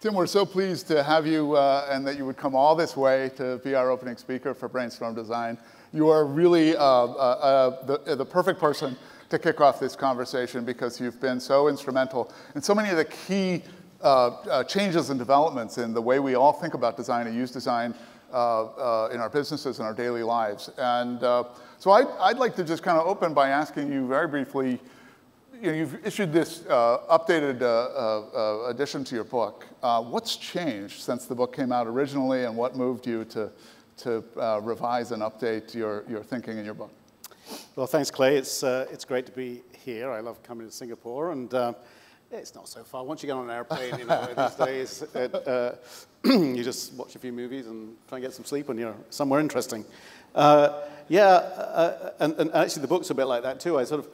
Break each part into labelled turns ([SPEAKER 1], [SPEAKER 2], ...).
[SPEAKER 1] Tim, we're so pleased to have you and that you would come all this way to be our opening speaker for Brainstorm Design. You are really the perfect person to kick off this conversation because you've been so instrumental in so many of the key changes and developments in the way we all think about design and use design in our businesses and our daily lives. And so I'd like to just kind of open by asking you very briefly, you've issued this updated addition to your book. What's changed since the book came out originally, and what moved you to revise and update your thinking in your book?
[SPEAKER 2] Well, thanks, Clay. It's great to be here. I love coming to Singapore, and it's not so far. Once you get on an airplane, these days, you just watch a few movies and try and get some sleep when you're somewhere interesting. And actually the book's a bit like that too. I sort of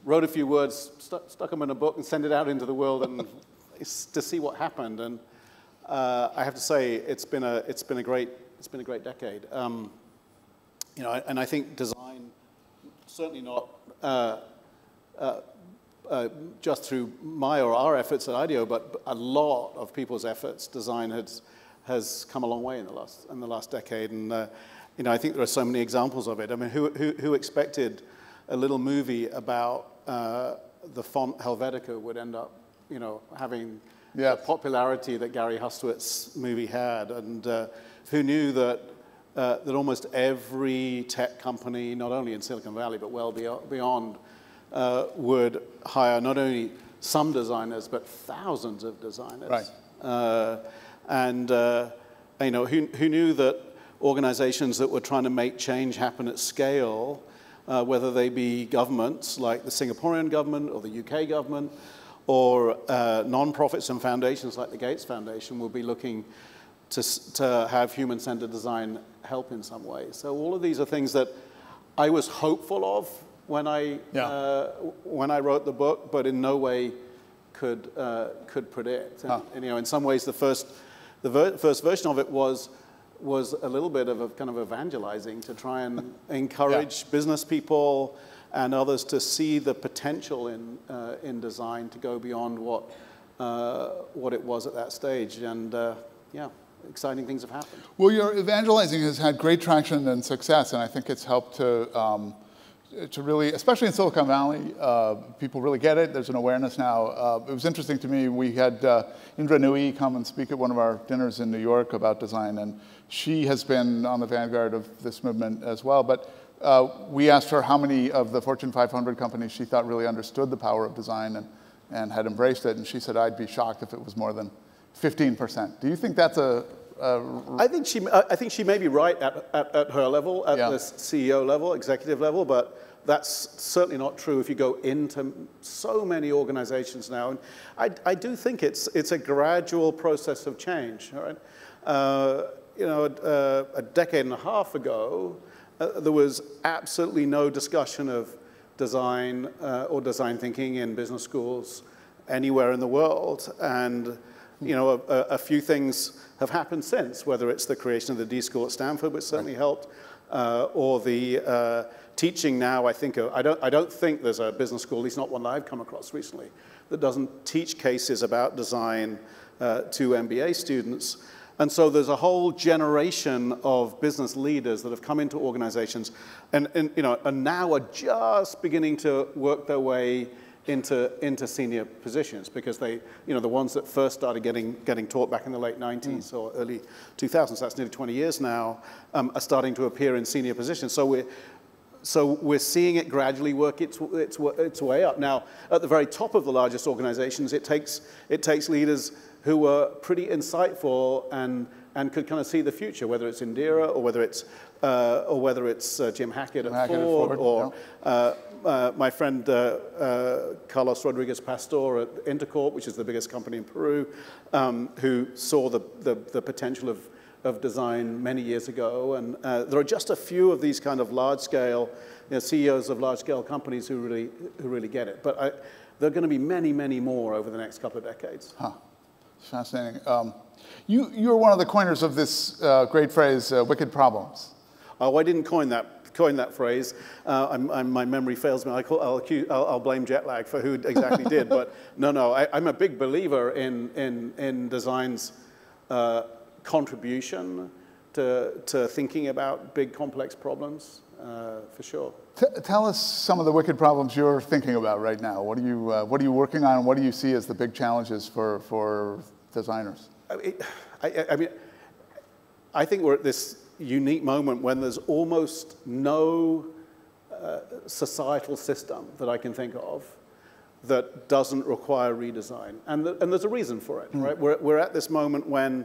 [SPEAKER 2] wrote a few words, stuck them in a book, and sent it out into the world and to see what happened. And I have to say, it's been a great decade. And I think design, certainly not just through my or our efforts at IDEO, but a lot of people's efforts, design has come a long way in the last decade. And I think there are so many examples of it. I mean, who expected a little movie about the font Helvetica would end up, having the popularity that Gary Hustwit's movie had, and who knew that almost every tech company, not only in Silicon Valley but well beyond, would hire not only some designers but thousands of designers. Right. Who knew that organizations that were trying to make change happen at scale, whether they be governments like the Singaporean government or the UK government, or non-profits and foundations like the Gates Foundation, will be looking to have human-centered design help in some way. So all of these are things that I was hopeful of when I wrote the book, but in no way could predict. And, in some ways, the first version of it was a little bit of a kind of evangelizing to try and encourage business people and others to see the potential in design to go beyond what it was at that stage. And exciting things have happened. Well,
[SPEAKER 1] your evangelizing has had great traction and success, and I think it's helped to really, especially in Silicon Valley, people really get it. There's an awareness now. It was interesting to me. We had Indra Nooyi come and speak at one of our dinners in New York about design, and she has been on the vanguard of this movement as well. But we asked her how many of the Fortune 500 companies she thought really understood the power of design and had embraced it, and she said, I'd be shocked if it was more than 15%. Do you think that's I think she may be right at her level, at the CEO level, executive level, but that's certainly not true if you go into so many organizations now. And I do think it's a gradual process of change. All right? A decade and a half ago, there was absolutely no discussion of design or design thinking in business schools anywhere in the world. And a few things have happened since, whether it's the creation of the D School at Stanford, which certainly helped, or the teaching now. I don't think there's a business school, at least not one that I've come across recently, that doesn't teach cases about design to MBA students. And so there's a whole generation of business leaders that have come into organizations and now are just beginning to work their way into senior positions, because they, the ones that first started getting taught back in the late 90s or early 2000s, that's nearly 20 years now, are starting to appear in senior positions. So we're seeing it gradually work its way up. Now, at the very top of the largest organizations, it takes leaders who are pretty insightful and could kind of see the future, whether it's Indira or whether it's Jim Hackett at Ford, or my friend Carlos Rodriguez Pastor at Intercorp, which is the biggest company in Peru, who saw the potential of design many years ago. And there are just a few of these kind of large-scale CEOs of large-scale companies who really get it. But there are going to be many, many more over the next couple of decades. Huh. Fascinating. You're one of the coiners of this great phrase, wicked problems.
[SPEAKER 2] Oh, I didn't coin that
[SPEAKER 1] coined that phrase. My memory fails me. I'll blame jet lag for who exactly did. But no, I'm a big believer in design's contribution to thinking about big, complex problems, for sure.
[SPEAKER 3] Tell us some of the wicked problems you're thinking about right now. What are you working on, and what do you see as the big challenges for designers?
[SPEAKER 1] I think we're at this unique moment when there's almost no societal system that I can think of that doesn't require redesign, and there's a reason for it, right? We're at this moment when,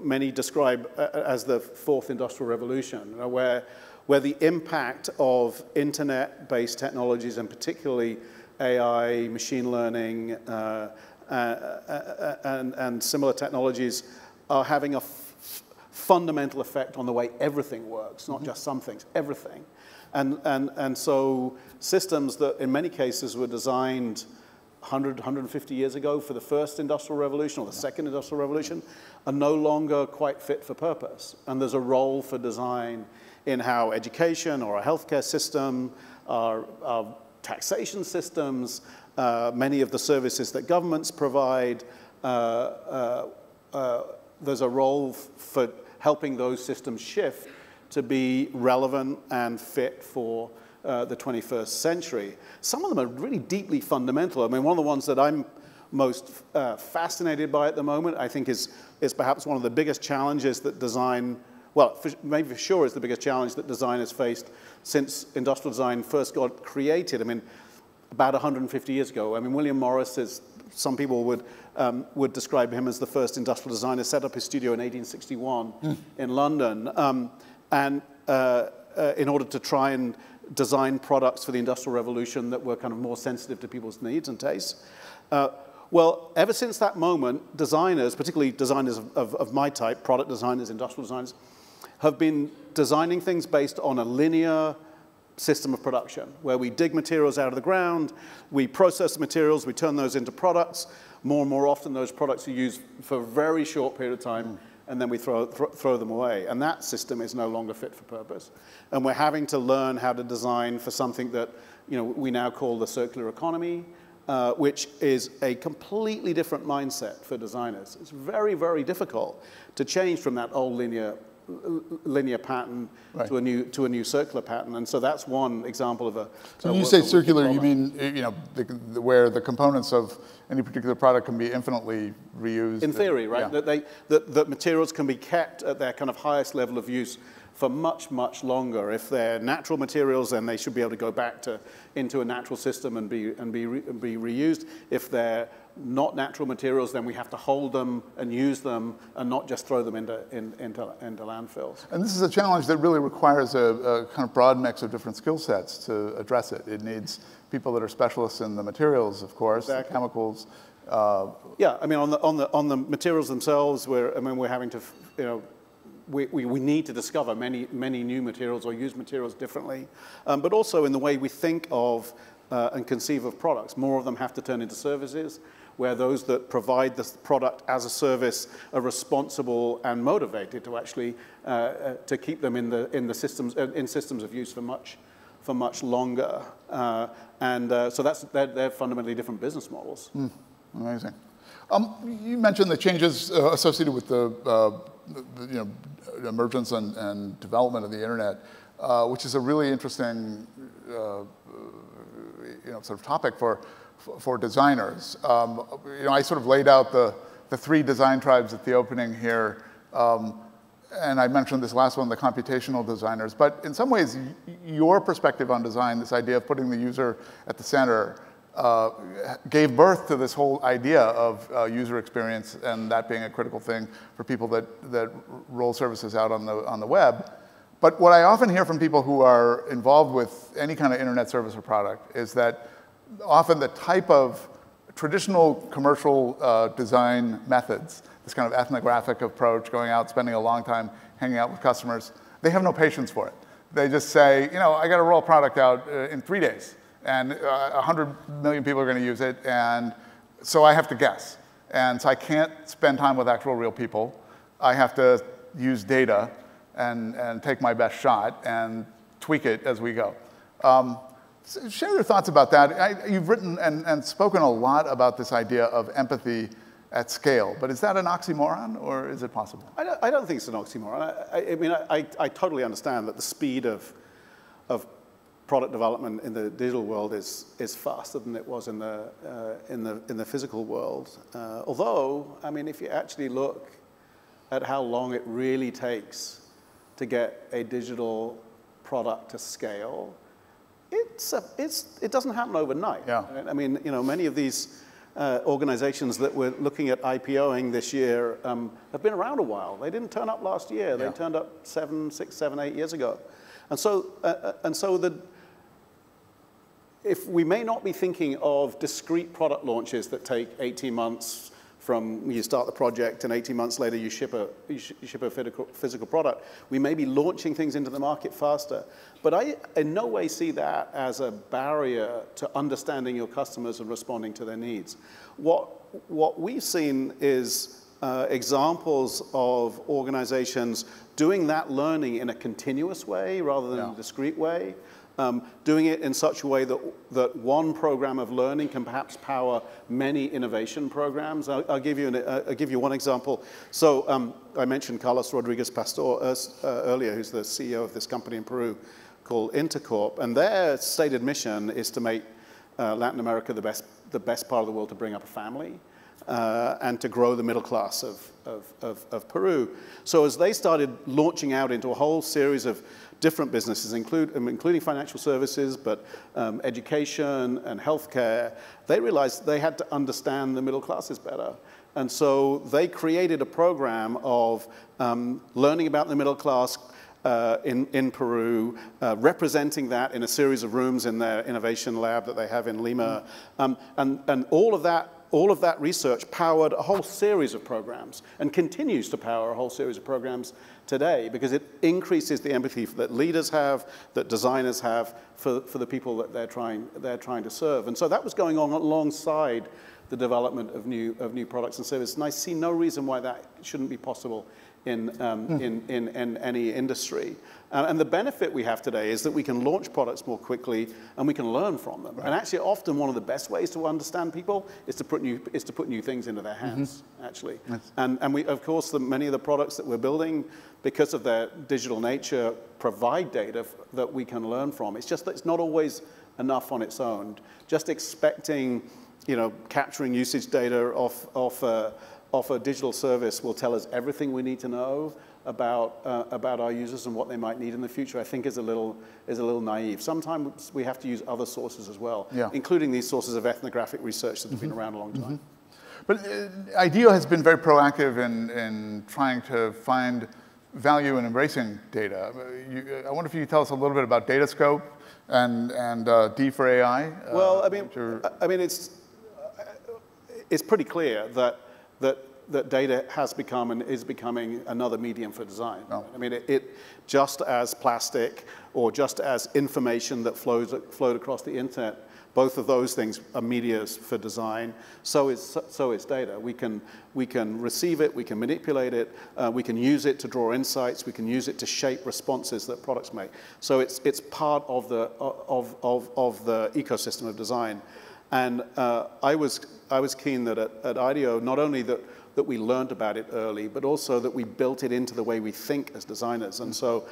[SPEAKER 1] many describe as the fourth industrial revolution, where the impact of internet-based technologies, and particularly AI, machine learning, and similar technologies, are having a fundamental effect on the way everything works, not just some things, everything. And so systems that in many cases were designed 100, 150 years ago for the first industrial revolution or the second industrial revolution are no longer quite fit for purpose. And there's a role for design in how education or a healthcare system, our taxation systems, many of the services that governments provide, there's a role for helping those systems shift to be relevant and fit for the 21st century. Some of them are really deeply fundamental. I mean, one of the ones that I'm most fascinated by at the moment, I think is perhaps one of the biggest challenges that design, well, maybe for sure is the biggest challenge that design has faced since industrial design first got created. I mean, about 150 years ago. I mean, William Morris is, some people would describe him as the first industrial designer, set up his studio in 1861 in London, and in order to try and design products for the Industrial Revolution that were kind of more sensitive to people's needs and tastes. Well, ever since that moment, designers, particularly designers of my type, product designers, industrial designers, have been designing things based on a linear system of production, where we dig materials out of the ground, we process the materials, we turn those into products. More and more often, those products are used for a very short period of time, and then we throw them away. And that system is no longer fit for purpose. And we're having to learn how to design for something that we now call the circular economy, which is a completely different mindset for designers. It's very, very difficult to change from that old linear pattern to a new circular pattern, and so that's one example of a.
[SPEAKER 3] So when you say circular, you mean where the components of any particular product can be infinitely reused?
[SPEAKER 1] In theory, right? Yeah. That materials can be kept at their kind of highest level of use for much, much longer. If they're natural materials, then they should be able to go back into a natural system and be reused. If they're not natural materials, then we have to hold them and use them and not just throw them into landfills.
[SPEAKER 3] And this is a challenge that really requires a kind of broad mix of different skill sets to address it. It needs people that are specialists in the materials, of course, exactly. The chemicals.
[SPEAKER 1] Yeah, I mean, on the materials themselves, we're having to, we need to discover many new materials or use materials differently, but also in the way we think of and conceive of products. More of them have to turn into services, where those that provide the product as a service are responsible and motivated to actually to keep them in systems of use for much longer. So they're fundamentally different business models.
[SPEAKER 3] Amazing. You mentioned the changes associated with the emergence and development of the internet, which is a really interesting sort of topic for designers. I sort of laid out the three design tribes at the opening here, and I mentioned this last one, the computational designers. But in some ways, your perspective on design, this idea of putting the user at the center, gave birth to this whole idea of user experience, and that being a critical thing for people that roll services out on the web. But what I often hear from people who are involved with any kind of internet service or product is that often the type of traditional commercial design methods, this kind of ethnographic approach, going out, spending a long time hanging out with customers, they have no patience for it. They just say, I got to roll a product out in 3 days, and 100 million people are going to use it, and so I have to guess. And so I can't spend time with actual real people. I have to use data and take my best shot, and tweak it as we go. Share your thoughts about that. You've written and spoken a lot about this idea of empathy at scale, but is that an oxymoron, or is it possible?
[SPEAKER 2] I don't think it's an oxymoron. I mean, I totally understand that the speed of product development in the digital world is faster than it was in the physical world. Although, I mean, if you actually look at how long it really takes to get a digital product to scale, it doesn't happen overnight.
[SPEAKER 3] Yeah.
[SPEAKER 2] Right? I mean, you know, many of these organizations that we're looking at IPOing this year have been around a while. They didn't turn up last year. They turned up 6, 7, 8 years ago. And so if we may not be thinking of discrete product launches that take 18 months from you start the project and 18 months later you ship a physical product, we may be launching things into the market faster. But I in no way see that as a barrier to understanding your customers and responding to their needs. What we've seen is examples of organizations doing that learning in a continuous way rather than a discrete way. Doing it in such a way that one program of learning can perhaps power many innovation programs. I'll give you one example. So I mentioned Carlos Rodriguez Pastor earlier, who's the CEO of this company in Peru called Intercorp, and their stated mission is to make Latin America the best part of the world to bring up a family. And to grow the middle class of Peru. So as they started launching out into a whole series of different businesses, including financial services, but education and healthcare, they realized they had to understand the middle classes better. And so they created a program of learning about the middle class in Peru, representing that in a series of rooms in their innovation lab that they have in Lima. And all of that research powered a whole series of programs and continues to power a whole series of programs today because it increases the empathy that leaders have, that designers have for the people that they're trying to serve. And so that was going on alongside the development of new products and services. And I see no reason why that shouldn't be possible in any industry. And the benefit we have today is that we can launch products more quickly and we can learn from them. Right. And actually, often one of the best ways to understand people is to put new things into their hands, actually. Yes. And we, of course, many of the products that we're building, because of their digital nature, provide data that we can learn from. It's just that it's not always enough on its own. Just expecting, you know, capturing usage data off a digital service will tell us everything we need to know about our users and what they might need in the future, I think is a little naive. Sometimes we have to use other sources as well, including these sources of ethnographic research that have been around a long time.
[SPEAKER 3] But IDEO has been very proactive in trying to find value in embracing data. I wonder if you could tell us a little bit about Datascope and D for AI.
[SPEAKER 2] Well, I mean, it's pretty clear that data has become and is becoming another medium for design. Oh. I mean, it just as plastic or just as information that flowed across the internet, both of those things are medias for design. So is data. We can receive it, we can manipulate it, we can use it to draw insights, we can use it to shape responses that products make. So it's part of the ecosystem of design. And I was keen that at IDEO, not only that we learned about it early, but also that we built it into the way we think as designers. And so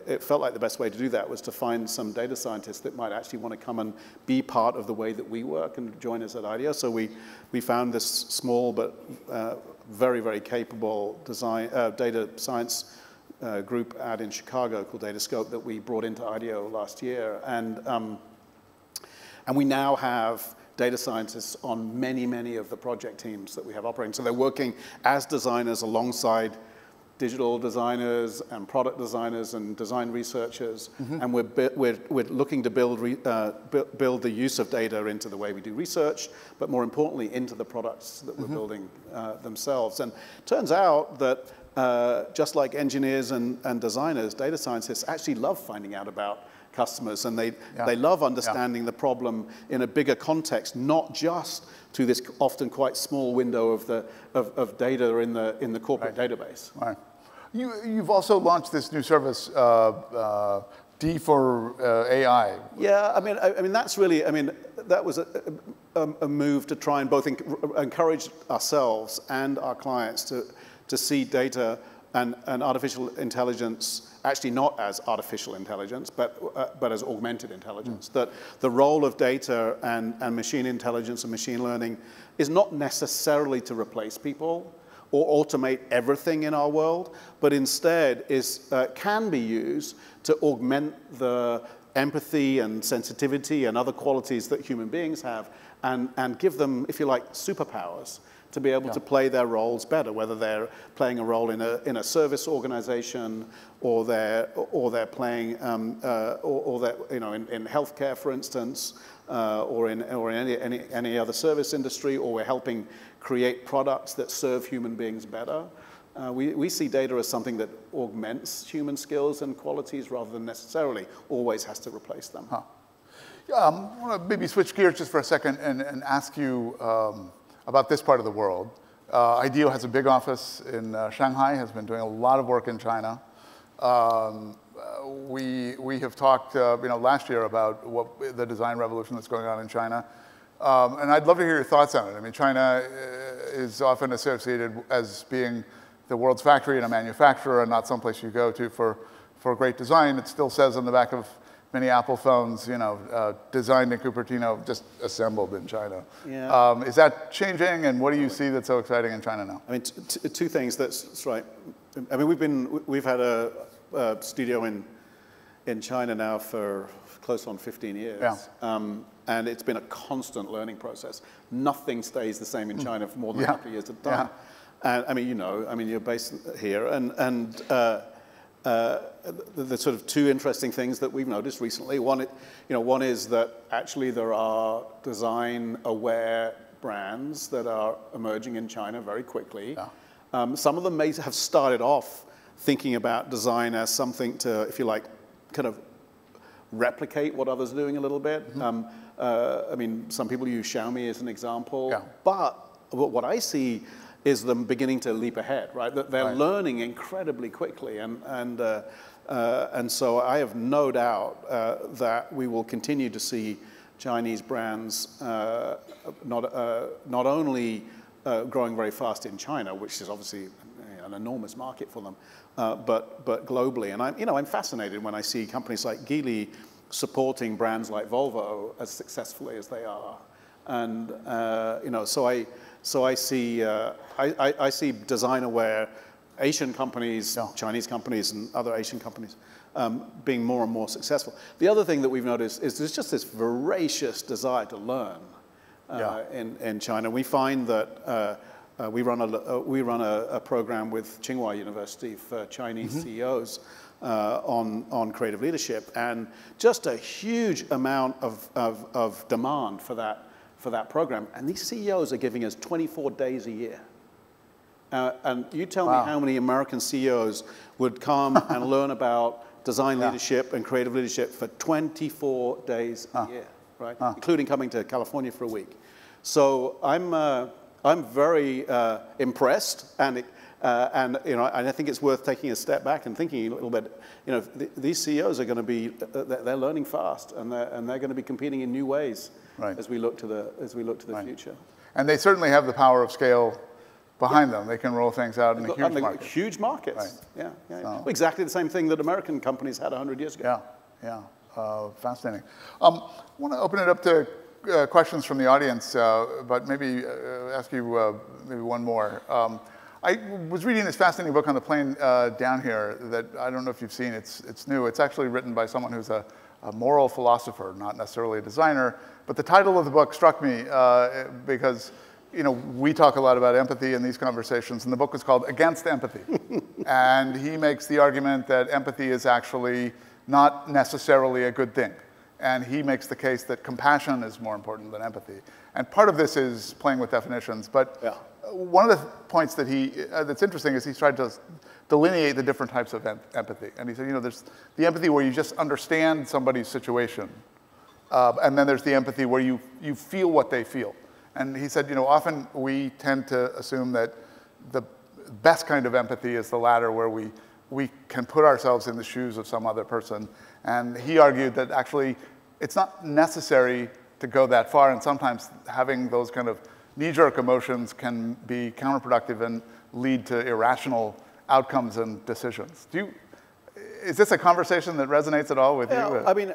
[SPEAKER 2] it felt like the best way to do that was to find some data scientists that might actually want to come and be part of the way that we work and join us at IDEO. So we found this small but very, very capable data science group out in Chicago called Datascope that we brought into IDEO last year. And we now have data scientists on many of the project teams that we have operating. So they're working as designers alongside digital designers and product designers and design researchers. And we're looking to build the use of data into the way we do research, but more importantly, into the products that we're building themselves. And it turns out that just like engineers and designers, data scientists actually love finding out about customers, and they love understanding the problem in a bigger context, not just to this often quite small window of data in the corporate database.
[SPEAKER 3] Right. You've also launched this new service, D for AI.
[SPEAKER 2] Yeah, I mean that's really, that was a move to try and both encourage ourselves and our clients to see data and artificial intelligence actually not as artificial intelligence, but as augmented intelligence. That the role of data and machine intelligence and machine learning is not necessarily to replace people or automate everything in our world, but instead can be used to augment the empathy and sensitivity and other qualities that human beings have and give them, if you like, superpowers to be able to play their roles better, whether they're playing a role in a service organization or they're playing in healthcare, for instance, or in any other service industry, or we're helping create products that serve human beings better. We see data as something that augments human skills and qualities rather than necessarily always has to replace them.
[SPEAKER 3] Huh. I want to maybe switch gears just for a second and ask you about this part of the world. IDEO has a big office in Shanghai, has been doing a lot of work in China. We have talked last year about the design revolution that's going on in China. And I'd love to hear your thoughts on it. I mean, China is often associated as being the world's factory and a manufacturer and not someplace you go to for great design. It still says on the back of many Apple phones, designed in Cupertino, just assembled in China.
[SPEAKER 2] Yeah.
[SPEAKER 3] Is that changing, and what do you see that's so exciting in China now?
[SPEAKER 2] I mean, two things. That's right. I mean, we've had a studio in China now for close on 15 years.
[SPEAKER 3] Yeah.
[SPEAKER 2] And it's been a constant learning process. Nothing stays the same in China for more than a couple of years at a time.
[SPEAKER 3] Yeah.
[SPEAKER 2] And you're based here, and the sort of two interesting things that we've noticed recently. One is that actually there are design-aware brands that are emerging in China very quickly. Yeah. Some of them may have started off thinking about design as something to, if you like, kind of replicate what others are doing a little bit. Mm-hmm. I mean, some people use Xiaomi as an example. Yeah. But what I see is them beginning to leap ahead, right? That they're learning incredibly quickly, and so I have no doubt that we will continue to see Chinese brands not only growing very fast in China, which is obviously an enormous market for them, but globally. And I'm fascinated when I see companies like Geely supporting brands like Volvo as successfully as they are, and So I see design-aware Asian companies, Chinese companies, and other Asian companies being more and more successful. The other thing that we've noticed is there's just this voracious desire to learn in China. We find that we run a program with Tsinghua University for Chinese CEOs on creative leadership, and just a huge amount of demand for that program. And these CEOs are giving us 24 days a year. And you tell me how many American CEOs would come and learn about design leadership and creative leadership for 24 days a year, right? Including coming to California for a week. So I'm very impressed, and I think it's worth taking a step back and thinking a little bit. These CEOs are going to be they're learning fast, and they're going to be competing in new ways as we look to the future. And
[SPEAKER 3] they certainly have the power of scale behind them. They can roll things out in a huge market.
[SPEAKER 2] Huge markets. Right. Yeah. So. Exactly the same thing that American companies had 100 years ago.
[SPEAKER 3] Yeah. Fascinating. I want to open it up to questions from the audience, but maybe ask you maybe one more. I was reading this fascinating book on the plane down here that I don't know if you've seen. It's new. It's actually written by someone who's a moral philosopher, not necessarily a designer. But the title of the book struck me because we talk a lot about empathy in these conversations, and the book was called Against Empathy. And he makes the argument that empathy is actually not necessarily a good thing. And he makes the case that compassion is more important than empathy. And part of this is playing with definitions, but one of the points that that's interesting is he's tried to delineate the different types of empathy. And he said, there's the empathy where you just understand somebody's situation, and then there's the empathy where you feel what they feel. And he said, often we tend to assume that the best kind of empathy is the latter, where we we can put ourselves in the shoes of some other person. And he argued that actually it's not necessary to go that far, and sometimes having those kind of knee-jerk emotions can be counterproductive and lead to irrational outcomes and decisions. Is this a conversation that resonates at all with you?
[SPEAKER 2] I mean,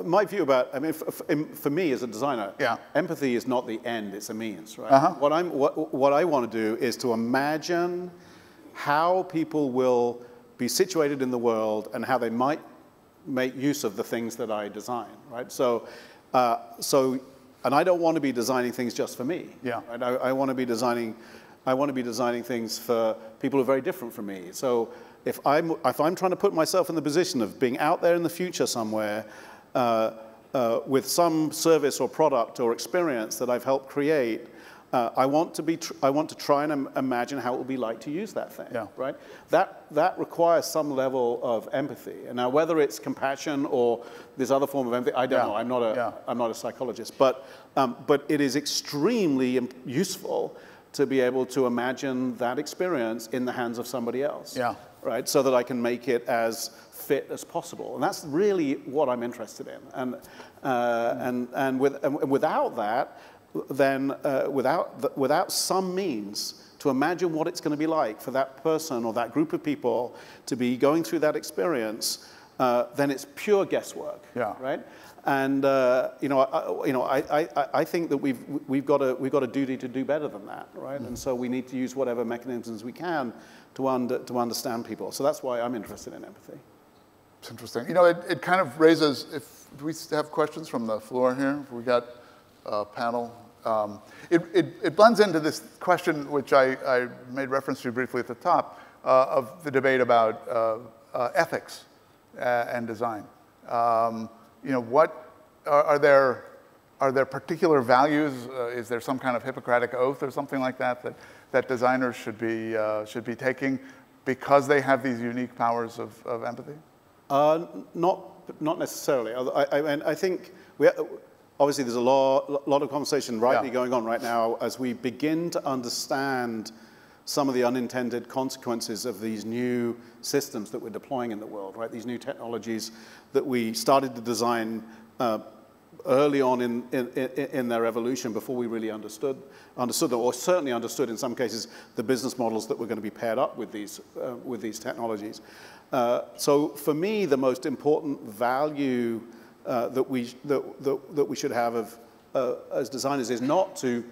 [SPEAKER 2] my view about, I mean, for me as a designer, empathy is not the end, it's a means, right? What I want to do is to imagine how people will be situated in the world and how they might make use of the things that I design, right? And I don't want to be designing things just for me.
[SPEAKER 3] Yeah.
[SPEAKER 2] Right? I want to be designing things for people who are very different from me. So if I'm trying to put myself in the position of being out there in the future somewhere with some service or product or experience that I've helped create, I want to try and imagine how it will be like to use that thing, right? That requires some level of empathy. And now, whether it's compassion or this other form of empathy, I don't know. I'm not a psychologist, but it is extremely useful to be able to imagine that experience in the hands of somebody else, right? So that I can make it as fit as possible, and that's really what I'm interested in. And without that, then without some means to imagine what it's going to be like for that person or that group of people to be going through that experience, then it's pure guesswork, right? And I think that we've got a duty to do better than that, right? And so we need to use whatever mechanisms we can to understand people. So that's why I'm interested in empathy.
[SPEAKER 3] It's interesting. You know, it kind of raises. Do we have questions from the floor here? We got a panel. It blends into this question, which I made reference to briefly at the top, of the debate about ethics and design. You know, what are there particular values? Is there some kind of Hippocratic Oath or something like that designers should be taking because they have these unique powers of empathy? Not necessarily.
[SPEAKER 2] I think obviously there's a lot of conversation rightly going on right now as we begin to understand some of the unintended consequences of these new systems that we're deploying in the world, right? These new technologies that we started to design early on in their evolution before we really understood them, or certainly understood in some cases the business models that were going to be paired up with these technologies. So for me, the most important value that we should have as designers is not to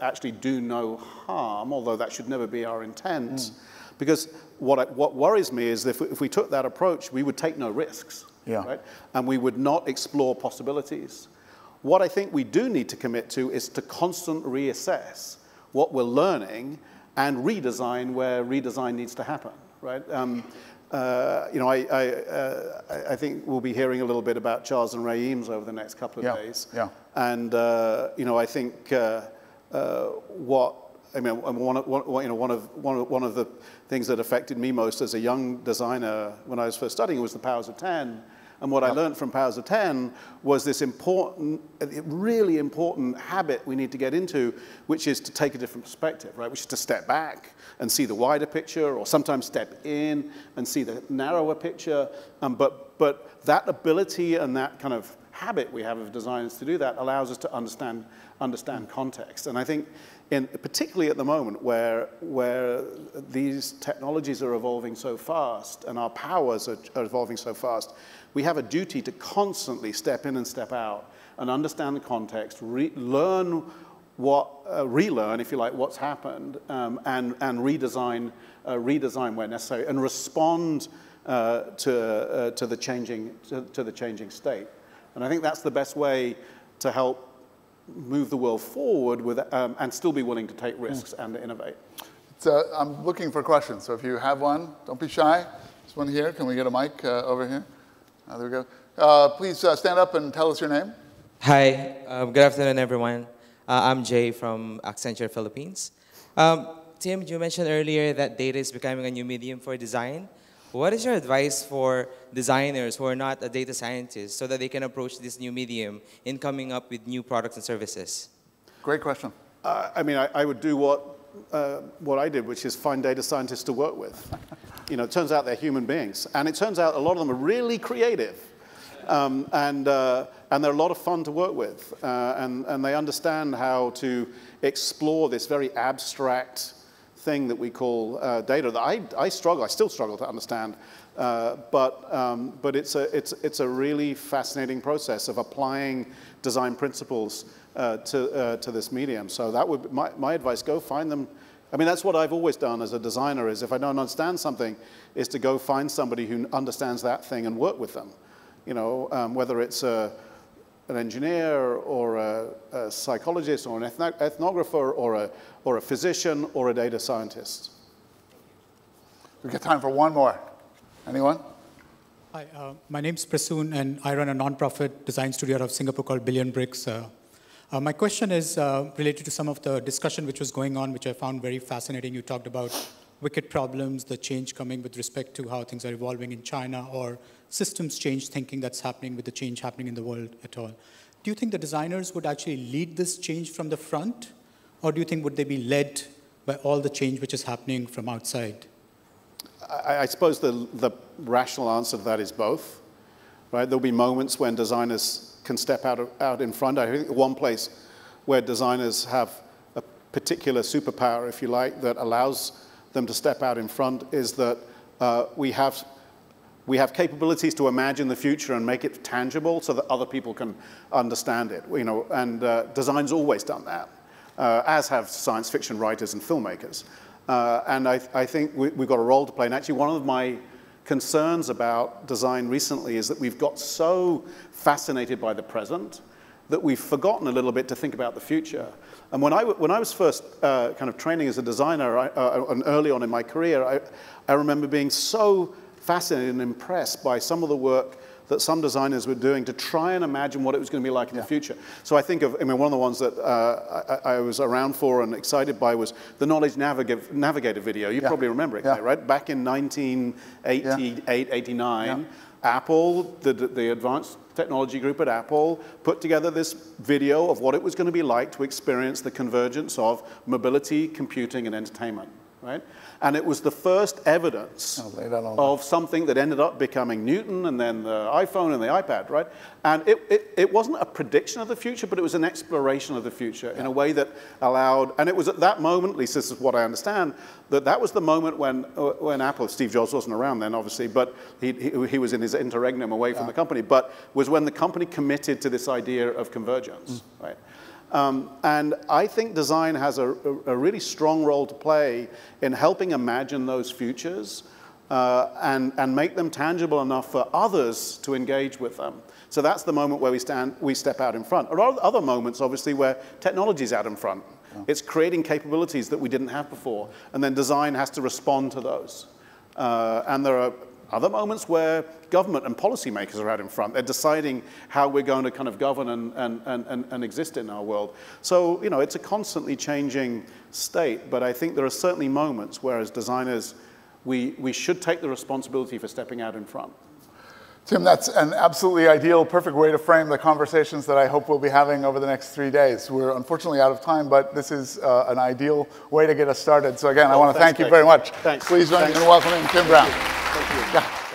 [SPEAKER 2] actually do no harm, although that should never be our intent. Because what worries me is if we took that approach, we would take no risks, right? And we would not explore possibilities. What I think we do need to commit to is to constantly reassess what we're learning and redesign where redesign needs to happen, right? You know, I think we'll be hearing a little bit about Charles and Ray Eames over the next couple of days. And you know, I think one of the things that affected me most as a young designer when I was first studying was the powers of 10. And what I learned from powers of 10 was this really important habit we need to get into, which is to take a different perspective, right? Which is to step back and see the wider picture, or sometimes step in and see the narrower picture. But that ability and that kind of habit we have of designers to do that allows us to understand context. And I think, particularly at the moment where these technologies are evolving so fast and our powers are evolving so fast, we have a duty to constantly step in and step out and understand the context, relearn, if you like, what's happened, and redesign where necessary, and respond to the changing state. And I think that's the best way to help move the world forward and still be willing to take risks and to innovate.
[SPEAKER 3] So I'm looking for questions. So if you have one, don't be shy. There's one here. Can we get a mic over here? There we go. Please stand up and tell us your name.
[SPEAKER 4] Hi. Good afternoon, everyone. I'm Jay from Accenture, Philippines. Tim, you mentioned earlier that data is becoming a new medium for design. What is your advice for designers who are not a data scientist so that they can approach this new medium in coming up with new products and services?
[SPEAKER 3] Great question.
[SPEAKER 2] I mean, I would do what I did, which is find data scientists to work with.
[SPEAKER 1] You know, it turns out they're human beings. And it turns out a lot of them are really creative. And they're a lot of fun to work with. And they understand how to explore this very abstract thing that we call data that I still struggle to understand. But it's a really fascinating process of applying design principles to this medium. So that would be my advice: go find them. I mean, that's what I've always done as a designer. Is if I don't understand something, is to go find somebody who understands that thing and work with them. You know, whether it's an engineer or a psychologist or an ethnographer or a physician or a data scientist.
[SPEAKER 3] We've got time for one more. Anyone?
[SPEAKER 5] Hi, my name's Prasoon, and I run a nonprofit design studio out of Singapore called Billion Bricks. My question is related to some of the discussion which was going on, which I found very fascinating. You talked about wicked problems, the change coming with respect to how things are evolving in China, or systems change thinking that's happening with the change happening in the world at all. Do you think the designers would actually lead this change from the front, or do you think would they be led by all the change which is happening from outside?
[SPEAKER 1] I suppose the rational answer to that is both, right? There'll be moments when designers can step out in front. I think one place where designers have a particular superpower, if you like, that allows them to step out in front is that we have capabilities to imagine the future and make it tangible so that other people can understand it. You know, and design's always done that, as have science fiction writers and filmmakers. And I think we've got a role to play. And actually, one of my concerns about design recently is that we've got so fascinated by the present that we've forgotten a little bit to think about the future. And when I was first kind of training as a designer, and early on in my career, I remember being so fascinated and impressed by some of the work that some designers were doing to try and imagine what it was going to be like in the future. So I think of, I mean, one of the ones that I was around for and excited by was the Knowledge Navigator video. You probably remember it, right? Back in 1988, 89, Apple, the advanced technology group at Apple, put together this video of what it was going to be like to experience the convergence of mobility, computing, and entertainment, right? And it was the first evidence of something that ended up becoming Newton and then the iPhone and the iPad, right? And it wasn't a prediction of the future, but it was an exploration of the future in a way that allowed, and it was at that moment, at least this is what I understand, that was the moment when Apple, Steve Jobs wasn't around then, obviously, but he was in his interregnum away from the company, but was when the company committed to this idea of convergence, right? And I think design has a really strong role to play in helping imagine those futures and make them tangible enough for others to engage with them. So that's the moment where we step out in front. There are other moments, obviously, where technology is out in front. It's creating capabilities that we didn't have before, and then design has to respond to those. And there are other moments where government and policymakers are out in front. They're deciding how we're going to kind of govern and exist in our world. So, you know, it's a constantly changing state, but I think there are certainly moments where as designers, we should take the responsibility for stepping out in front.
[SPEAKER 3] Tim, that's an absolutely ideal, perfect way to frame the conversations that I hope we'll be having over the next 3 days. We're unfortunately out of time, but this is an ideal way to get us started. So again, I want to thank you very much.
[SPEAKER 1] Thanks.
[SPEAKER 3] Please join me in welcoming Tim Brown.
[SPEAKER 1] Thank you.